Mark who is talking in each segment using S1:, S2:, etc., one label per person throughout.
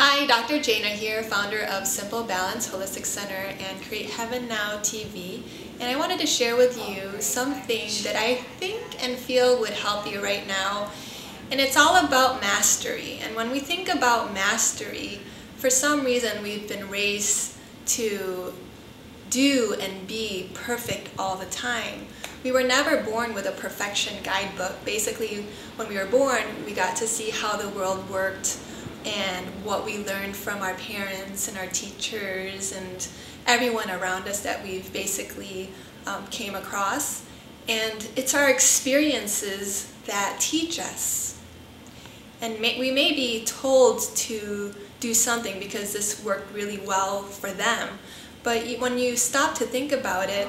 S1: Hi, Dr. Jaena here, founder of Simple Balance Holistic Center and Create Heaven Now TV. And I wanted to share with you something that I think and feel would help you right now. And it's all about mastery. And when we think about mastery, for some reason we've been raised to do and be perfect all the time. We were never born with a perfection guidebook. Basically, when we were born, we got to see how the world worked and what we learned from our parents and our teachers and everyone around us that we've basically came across. And it's our experiences that teach us. And we may be told to do something because this worked really well for them, but when you stop to think about it,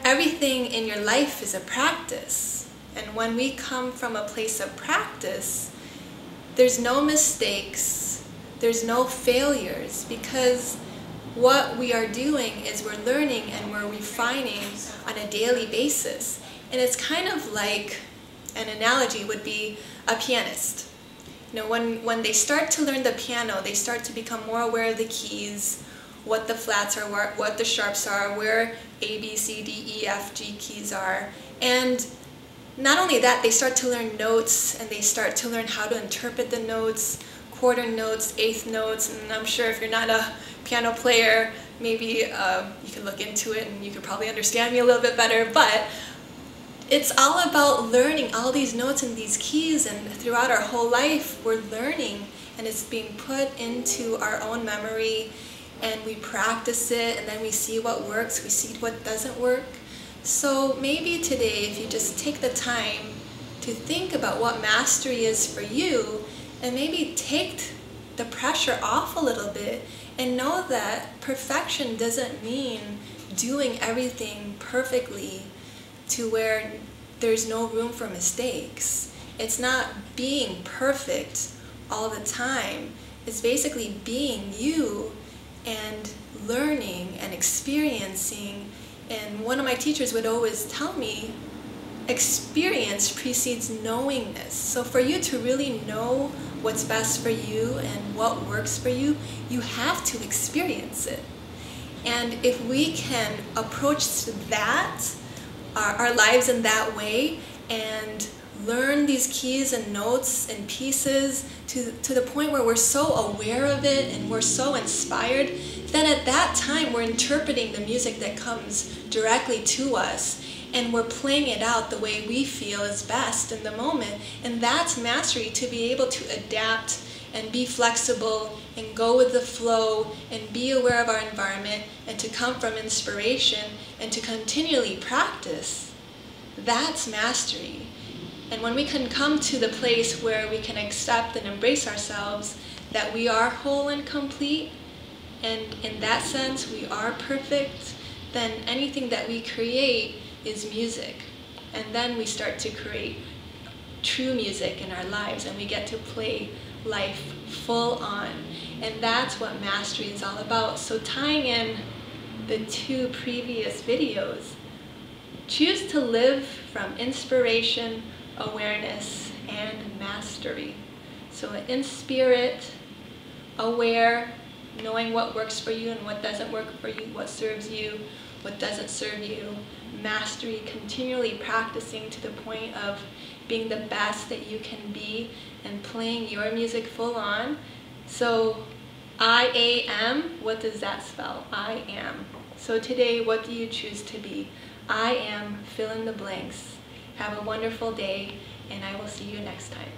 S1: everything in your life is a practice. And when we come from a place of practice, there's no mistakes, there's no failures, because what we are doing is we're learning and we're refining on a daily basis. And it's kind of like, an analogy would be a pianist. You know, when they start to learn the piano, they start to become more aware of the keys, what the flats are, what the sharps are, where A, B, C, D, E, F, G keys are. And not only that, they start to learn notes and they start to learn how to interpret the notes, quarter notes, eighth notes, and I'm sure if you're not a piano player, maybe you can look into it and you could probably understand me a little bit better, but it's all about learning all these notes and these keys, and throughout our whole life we're learning and it's being put into our own memory and we practice it and then we see what works, we see what doesn't work. So maybe today, if you just take the time to think about what mastery is for you, and maybe take the pressure off a little bit and know that perfection doesn't mean doing everything perfectly to where there's no room for mistakes. It's not being perfect all the time. It's basically being you and learning and experiencing. And one of my teachers would always tell me, experience precedes knowingness. So for you to really know what's best for you and what works for you, you have to experience it. And if we can approach that, our lives in that way, and learn these keys and notes and pieces to the point where we're so aware of it and we're so inspired, then at that time we're interpreting the music that comes directly to us and we're playing it out the way we feel is best in the moment. And that's mastery, to be able to adapt and be flexible and go with the flow and be aware of our environment and to come from inspiration and to continually practice. That's mastery. And when we can come to the place where we can accept and embrace ourselves, that we are whole and complete, and in that sense we are perfect, then anything that we create is music. And then we start to create true music in our lives and we get to play life full on. And that's what mastery is all about. So tying in the two previous videos, choose to live from inspiration, awareness, and mastery. So in spirit, aware, knowing what works for you and what doesn't work for you, what serves you, what doesn't serve you. Mastery, continually practicing to the point of being the best that you can be and playing your music full on. So I am, what does that spell? I am. So today, what do you choose to be? I am, fill in the blanks. Have a wonderful day, and I will see you next time.